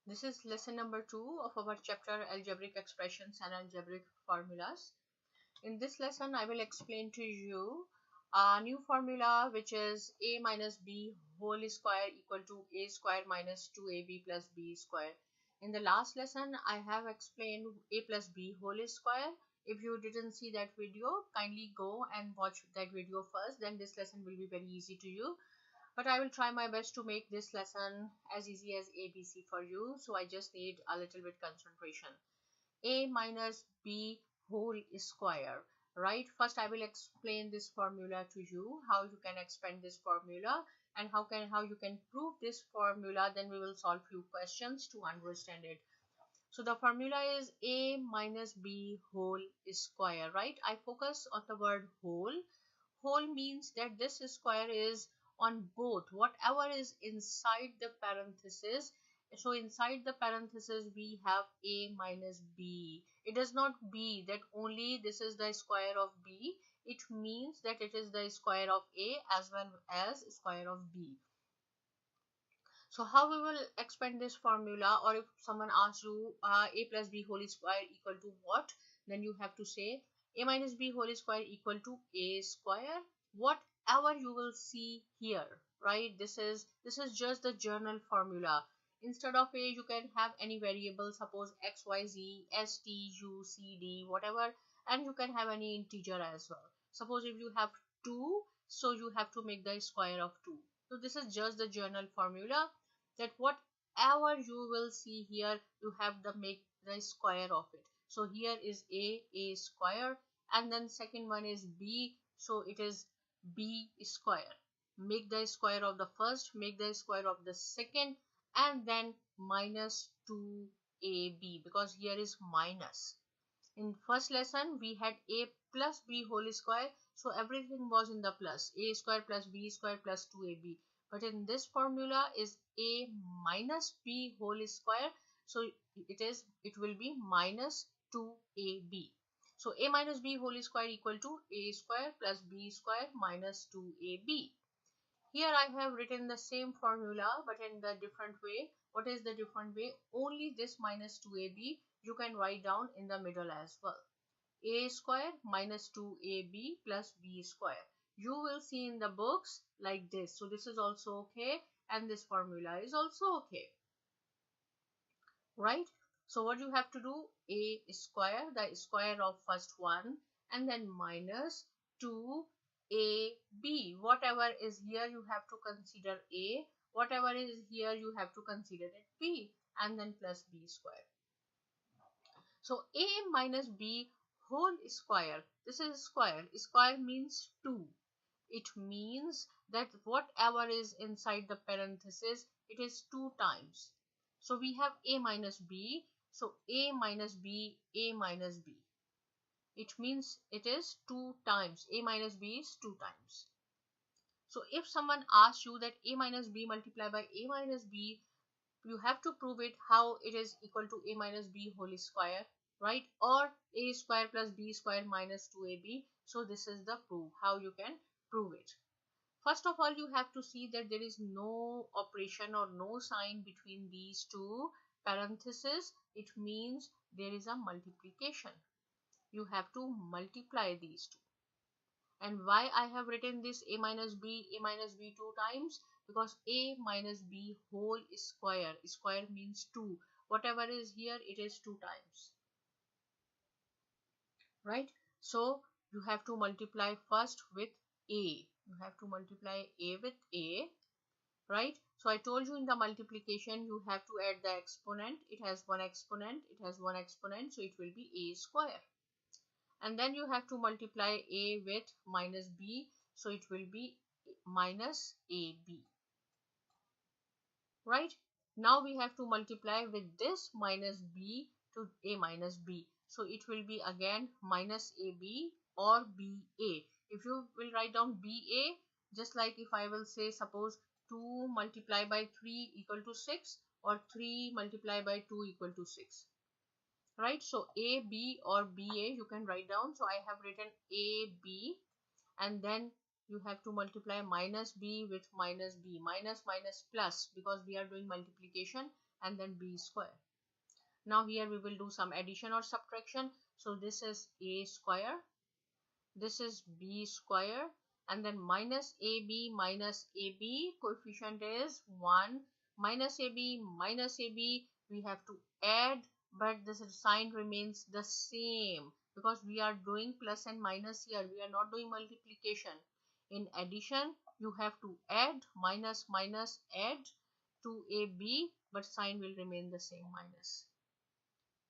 This is lesson number 2 of our chapter Algebraic Expressions and Algebraic Formulas. In this lesson, I will explain to you a new formula which is a minus b whole square equal to a square minus 2ab plus b square. In the last lesson, I have explained a plus b whole square. If you didn't see that video, kindly go and watch that video first. Then this lesson will be very easy to you. But I will try my best to make this lesson as easy as ABC for you. So I just need a little bit concentration. A minus B whole square, right? First I will explain this formula to you, how you can expand this formula and how you can prove this formula. Then we will solve few questions to understand it. So the formula is A minus B whole square, right? I focus on the word whole. Whole means that this square is on both, whatever is inside the parenthesis. So inside the parenthesis we have a minus b. It does not be that only this is the square of b. It means that it is the square of a as well as square of b. So how we will expand this formula, or if someone asks you a plus b whole square equal to what, then you have to say a minus b whole square equal to a square, whatever you will see here, right? This is just the general formula. Instead of a, you can have any variable, suppose x, y, z, s, t, u, c, d, whatever, and you can have any integer as well. Suppose if you have 2, so you have to make the square of 2. So this is just the general formula, that whatever you will see here, you have to make the square of it. So here is a square, and then second one is b, so it is b square. Make the square of the first, make the square of the second, and then minus 2ab, because here is minus. In first lesson we had a plus b whole square, so everything was in the plus, a square plus b square plus 2ab. But in this formula is a minus b whole square, so it will be minus 2ab. So a minus b whole square equal to a square plus b square minus 2ab. Here I have written the same formula but in the different way. What is the different way? Only this minus 2ab you can write down in the middle as well. A square minus 2ab plus b square. You will see in the books like this. So this is also okay, and this formula is also okay, right? So what you have to do, a square, the square of first one, and then minus 2ab. Whatever is here you have to consider a, whatever is here you have to consider it b, and then plus b square. So a minus b whole square, this is square. Square means 2. It means that whatever is inside the parenthesis, it is 2 times. So we have a minus b, so a minus b, a minus b. It means it is 2 times. A minus b is 2 times. So if someone asks you that a minus b multiplied by a minus b, you have to prove it how it is equal to a minus b whole square, right? Or a square plus b square minus 2ab. So this is the proof, how you can prove it. First of all, you have to see that there is no operation or no sign between these two parentheses. It means there is a multiplication. You have to multiply these two. And why I have written this a minus b 2 times? Because a minus b whole square, square means 2. Whatever is here, it is 2 times, right? So you have to multiply first with a. You have to multiply a with a, right? So I told you in the multiplication you have to add the exponent. It has one exponent, it has one exponent, so it will be a square. And then you have to multiply a with minus b, so it will be minus ab, right? Now we have to multiply with this minus b to a minus b, so it will be again minus ab or ba. If you will write down ba, just like if I will say, suppose 2 multiplied by 3 equal to 6, or 3 multiplied by 2 equal to 6, right? So a, b or ba you can write down. So I have written a, b, and then you have to multiply minus b with minus b, minus minus plus, because we are doing multiplication. and then b square. Now here we will do some addition or subtraction. So this is a square, this is b square, and then minus ab minus ab, coefficient is 1, minus ab minus ab, we have to add, but this sign remains the same because we are doing plus and minus here, we are not doing multiplication. In addition you have to add, minus minus add to ab, but sign will remain the same, minus,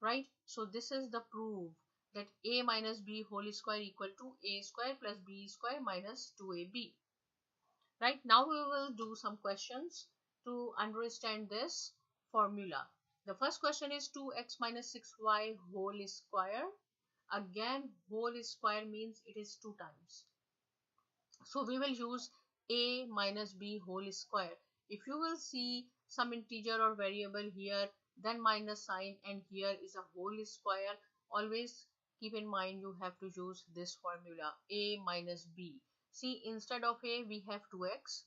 right? So this is the proof that a minus b whole square equal to a square plus b square minus 2ab. Right, now we will do some questions to understand this formula. The first question is 2x minus 6y whole square. Again, whole square means it is 2 times. So we will use a minus b whole square. If you will see some integer or variable here, then minus sign, and here is a whole square, always keep in mind you have to use this formula, a minus b. See, instead of a we have 2x,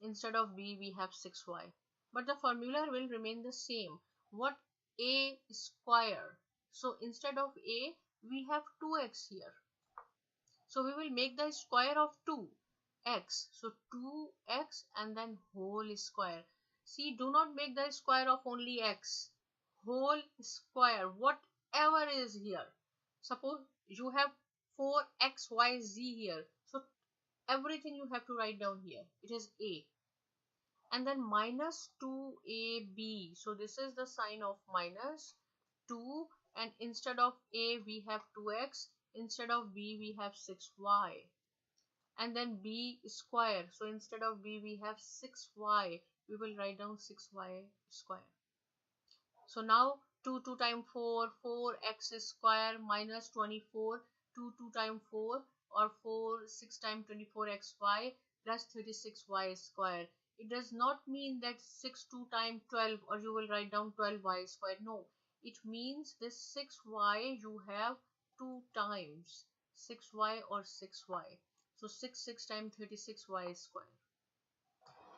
instead of b we have 6y, but the formula will remain the same. What? A square. So instead of a we have 2x here. So we will make the square of 2x. So 2x and then whole square. See, do not make the square of only x. Whole square, whatever is here. Suppose you have 4xyz here. So everything you have to write down here. It is a. And then minus 2ab. So this is the sign of minus 2, and instead of a we have 2x, instead of b we have 6y, and then b square. So instead of b we have 6y, we will write down 6y square. So now 2 times 4, 4x square minus 24, 2 times 4 or 4, 6 times 24xy plus 36y square. It does not mean that 6 2 times 12 or you will write down 12y square. No, it means this 6y you have 2 times 6y or 6y. So 6 times 36y square.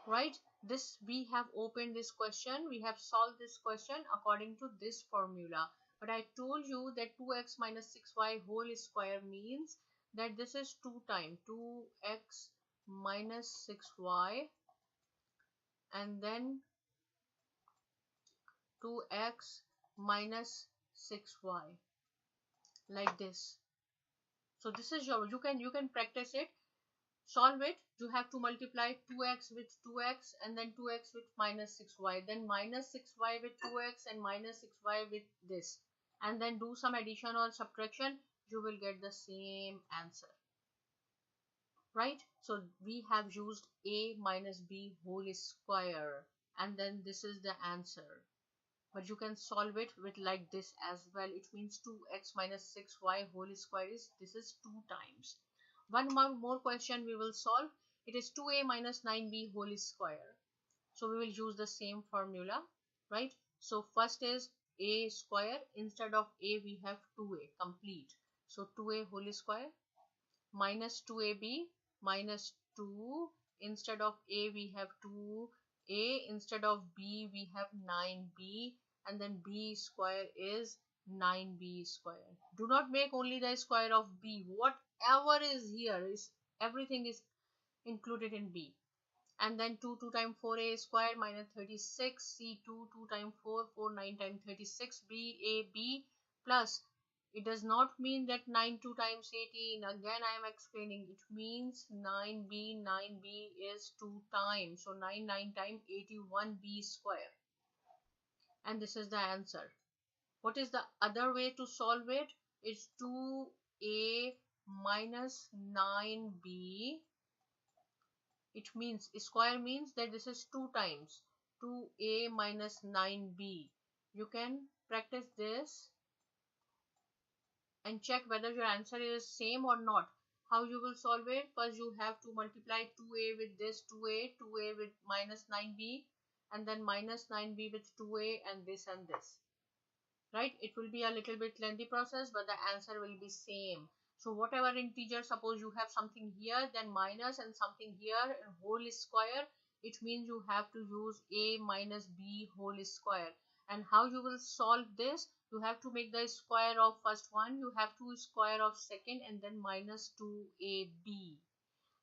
Right, this we have opened this question, we have solved this question according to this formula. But I told you that 2x minus 6y whole square means that this is 2 times 2x minus 6y and then 2x minus 6y, like this. So this is your, you can practice it, solve it. You have to multiply 2x with 2x and then 2x with minus 6y, then minus 6y with 2x and minus 6y with this, and then do some addition or subtraction, you will get the same answer. Right, so we have used a minus b whole square, and then this is the answer. But you can solve it with like this as well. It means 2x minus 6y whole square is, this is 2 times. One more question we will solve. It is 2a minus 9b whole square. So we will use the same formula, right? So first is a square, instead of a we have 2a complete. So 2a whole square minus 2ab minus 2, instead of a we have 2a, instead of b we have 9b, and then b square is 9b square. Do not make only the square of b, whatever is here is, everything is included in b. And then 2 times 4a square minus 36, c 2 times 4, 4 9 times 36, b a b plus, it does not mean that 9 2 times 18. Again I am explaining, it means 9b is 2 times. So 9 times 81b square. And this is the answer. What is the other way to solve it? It's 2a minus 9b. It means, square means that this is 2 times 2a minus 9b. You can practice this and check whether your answer is same or not. How you will solve it? First you have to multiply 2a with this 2a with minus 9b, and then minus 9b with 2a and this and this. Right, it will be a little bit lengthy process, but the answer will be same. So whatever integer, suppose you have something here, then minus, and something here, and whole square, it means you have to use a minus b whole square. And how you will solve this? You have to make the square of first one, you have to square of second, and then minus 2ab.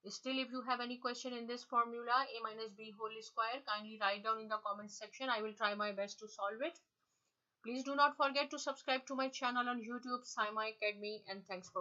Still, if you have any question in this formula, a minus b whole square, kindly write down in the comment section. I will try my best to solve it. Please do not forget to subscribe to my channel on YouTube, Sci-Mi Academy, and thanks for watching.